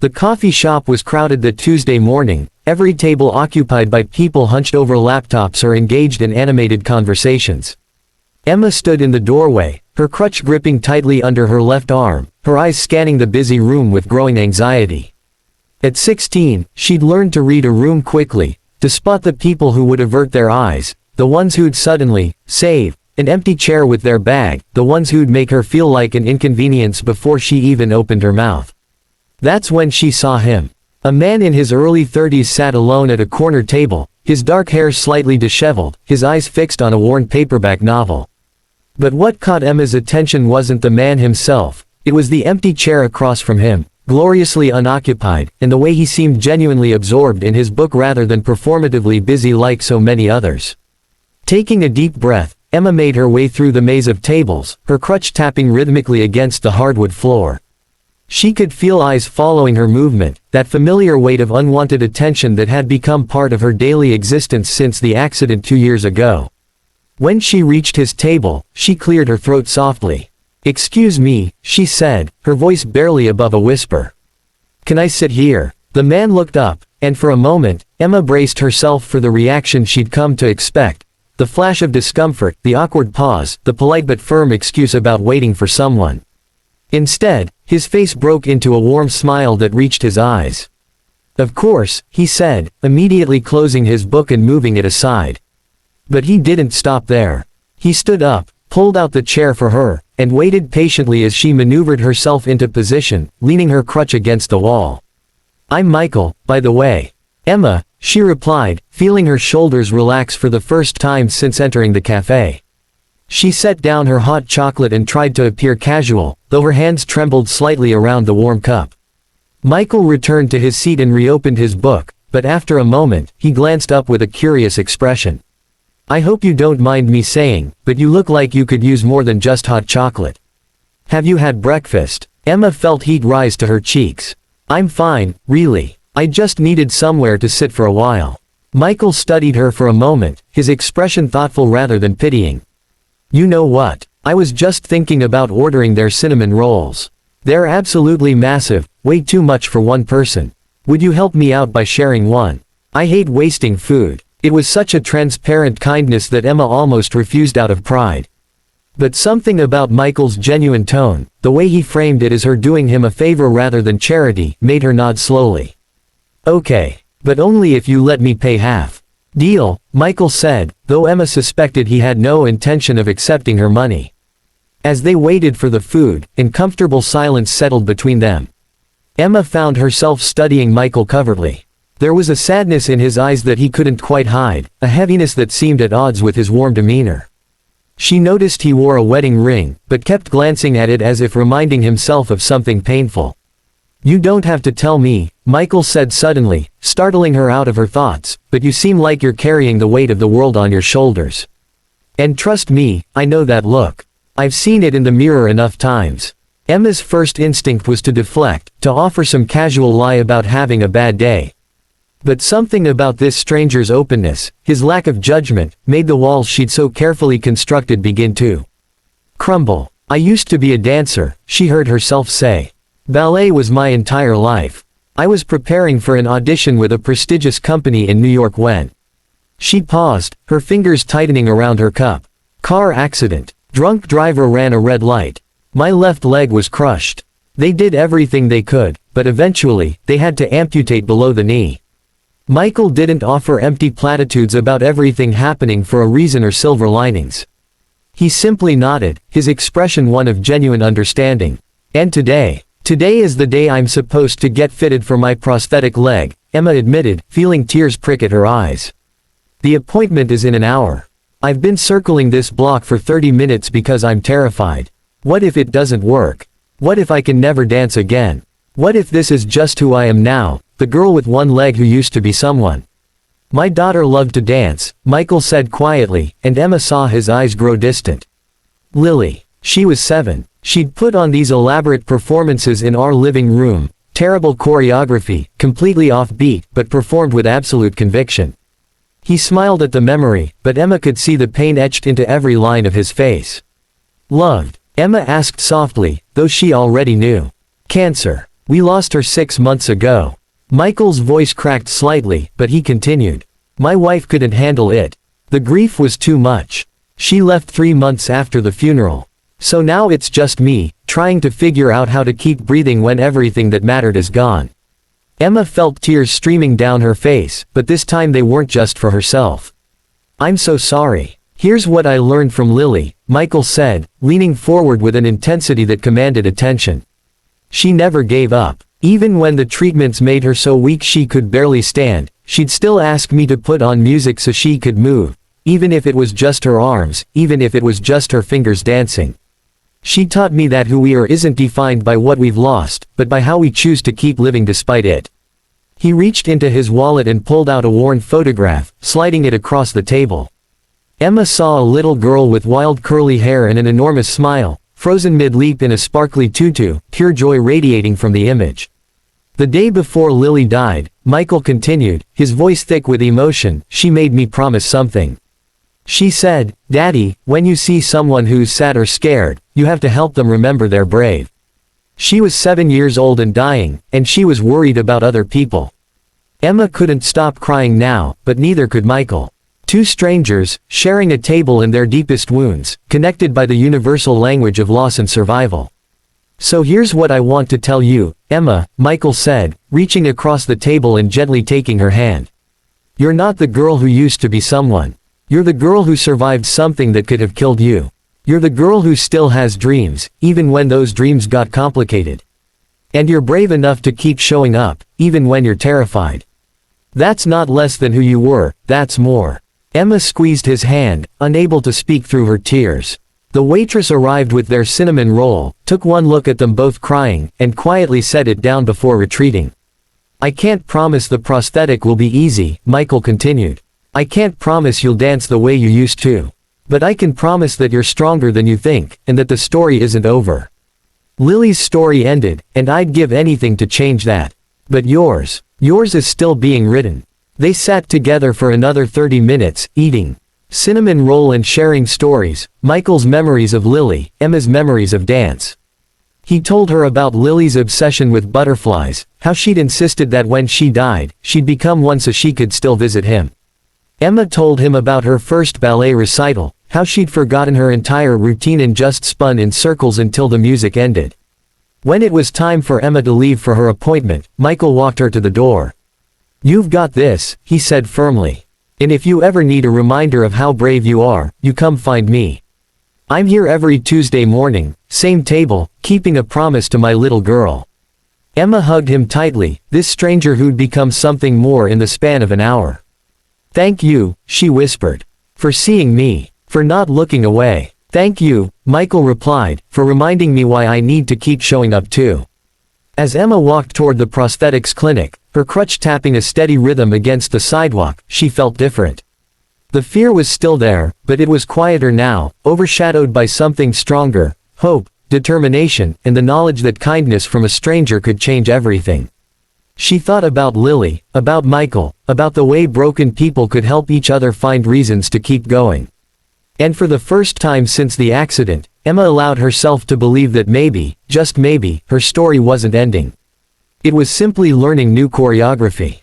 The coffee shop was crowded that Tuesday morning, every table occupied by people hunched over laptops or engaged in animated conversations. Emma stood in the doorway, her crutch gripping tightly under her left arm, her eyes scanning the busy room with growing anxiety. At 16, she'd learned to read a room quickly, to spot the people who would avert their eyes, the ones who'd suddenly save an empty chair with their bag, the ones who'd make her feel like an inconvenience before she even opened her mouth. That's when she saw him. A man in his early 30s sat alone at a corner table, his dark hair slightly disheveled, his eyes fixed on a worn paperback novel. But what caught Emma's attention wasn't the man himself, it was the empty chair across from him, gloriously unoccupied, and the way he seemed genuinely absorbed in his book rather than performatively busy like so many others. Taking a deep breath, Emma made her way through the maze of tables, her crutch tapping rhythmically against the hardwood floor. She could feel eyes following her movement, that familiar weight of unwanted attention that had become part of her daily existence since the accident 2 years ago. When she reached his table, she cleared her throat softly. "Excuse me," she said, her voice barely above a whisper. "Can I sit here?" The man looked up, and for a moment, Emma braced herself for the reaction she'd come to expect. The flash of discomfort, the awkward pause, the polite but firm excuse about waiting for someone. Instead, his face broke into a warm smile that reached his eyes. "Of course," he said, immediately closing his book and moving it aside. But he didn't stop there. He stood up, pulled out the chair for her, and waited patiently as she maneuvered herself into position, leaning her crutch against the wall. "I'm Michael, by the way." "Emma," she replied, feeling her shoulders relax for the first time since entering the cafe. She set down her hot chocolate and tried to appear casual, though her hands trembled slightly around the warm cup. Michael returned to his seat and reopened his book, but after a moment, he glanced up with a curious expression. "I hope you don't mind me saying, but you look like you could use more than just hot chocolate. Have you had breakfast?" Emma felt heat rise to her cheeks. "I'm fine, really. I just needed somewhere to sit for a while." Michael studied her for a moment, his expression thoughtful rather than pitying. "You know what? I was just thinking about ordering their cinnamon rolls. They're absolutely massive, way too much for one person. Would you help me out by sharing one? I hate wasting food." It was such a transparent kindness that Emma almost refused out of pride. But something about Michael's genuine tone, the way he framed it as her doing him a favor rather than charity, made her nod slowly. "Okay. But only if you let me pay half." "Deal," Michael said, though Emma suspected he had no intention of accepting her money. As they waited for the food, uncomfortable silence settled between them. Emma found herself studying Michael covertly. There was a sadness in his eyes that he couldn't quite hide, a heaviness that seemed at odds with his warm demeanor. She noticed he wore a wedding ring, but kept glancing at it as if reminding himself of something painful. "You don't have to tell me," Michael said suddenly, startling her out of her thoughts, "but you seem like you're carrying the weight of the world on your shoulders. And trust me, I know that look. I've seen it in the mirror enough times." Emma's first instinct was to deflect, to offer some casual lie about having a bad day. But something about this stranger's openness, his lack of judgment, made the walls she'd so carefully constructed begin to crumble. "I used to be a dancer," she heard herself say. "Ballet was my entire life. I was preparing for an audition with a prestigious company in New York when..." She paused, her fingers tightening around her cup. "Car accident. Drunk driver ran a red light. My left leg was crushed. They did everything they could, but eventually, they had to amputate below the knee." Michael didn't offer empty platitudes about everything happening for a reason or silver linings. He simply nodded, his expression one of genuine understanding. "And today is the day I'm supposed to get fitted for my prosthetic leg," Emma admitted, feeling tears prick at her eyes. "The appointment is in an hour. I've been circling this block for 30 minutes because I'm terrified. What if it doesn't work? What if I can never dance again? What if this is just who I am now, the girl with one leg who used to be someone?" "My daughter loved to dance," Michael said quietly, and Emma saw his eyes grow distant. "Lily. She was 7. She'd put on these elaborate performances in our living room, terrible choreography, completely offbeat, but performed with absolute conviction." He smiled at the memory, but Emma could see the pain etched into every line of his face. "Loved?" Emma asked softly, though she already knew. "Cancer. We lost her 6 months ago. Michael's voice cracked slightly, but he continued. My wife couldn't handle it. The grief was too much. She left 3 months after the funeral. So now it's just me, trying to figure out how to keep breathing when everything that mattered is gone. Emma felt tears streaming down her face, but this time they weren't just for herself. I'm so sorry. Here's what I learned from Lily, Michael said, leaning forward with an intensity that commanded attention. She never gave up. Even when the treatments made her so weak she could barely stand, she'd still ask me to put on music so she could move, even if it was just her arms, even if it was just her fingers dancing. She taught me that who we are isn't defined by what we've lost, but by how we choose to keep living despite it. He reached into his wallet and pulled out a worn photograph, sliding it across the table. Emma saw a little girl with wild curly hair and an enormous smile, frozen mid-leap in a sparkly tutu, pure joy radiating from the image. The day before Lily died, Michael continued, his voice thick with emotion, she made me promise something. She said, Daddy, when you see someone who's sad or scared, you have to help them remember they're brave. She was 7 years old and dying, and she was worried about other people. Emma couldn't stop crying now, but neither could Michael. Two strangers, sharing a table in their deepest wounds, connected by the universal language of loss and survival. So here's what I want to tell you, Emma, Michael said, reaching across the table and gently taking her hand. You're not the girl who used to be someone. You're the girl who survived something that could have killed you. You're the girl who still has dreams, even when those dreams got complicated. And you're brave enough to keep showing up, even when you're terrified. That's not less than who you were, that's more. Emma squeezed his hand, unable to speak through her tears. The waitress arrived with their cinnamon roll, took one look at them both crying, and quietly set it down before retreating. I can't promise the prosthetic will be easy, Michael continued. I can't promise you'll dance the way you used to. But I can promise that you're stronger than you think, and that the story isn't over. Lily's story ended, and I'd give anything to change that. But yours is still being written. They sat together for another 30 minutes, eating cinnamon roll and sharing stories, Michael's memories of Lily, Emma's memories of dance. He told her about Lily's obsession with butterflies, how she'd insisted that when she died, she'd become one so she could still visit him. Emma told him about her first ballet recital, how she'd forgotten her entire routine and just spun in circles until the music ended. When it was time for Emma to leave for her appointment, Michael walked her to the door. You've got this, he said firmly. And if you ever need a reminder of how brave you are, you come find me. I'm here every Tuesday morning, same table, keeping a promise to my little girl. Emma hugged him tightly, this stranger who'd become something more in the span of an hour. Thank you, she whispered. For seeing me. For not looking away. Thank you, Michael replied, for reminding me why I need to keep showing up too. As Emma walked toward the prosthetics clinic, her crutch tapping a steady rhythm against the sidewalk, she felt different. The fear was still there, but it was quieter now, overshadowed by something stronger, hope, determination, and the knowledge that kindness from a stranger could change everything. She thought about Lily, about Michael, about the way broken people could help each other find reasons to keep going. And for the first time since the accident, Emma allowed herself to believe that maybe, just maybe, her story wasn't ending. It was simply learning new choreography.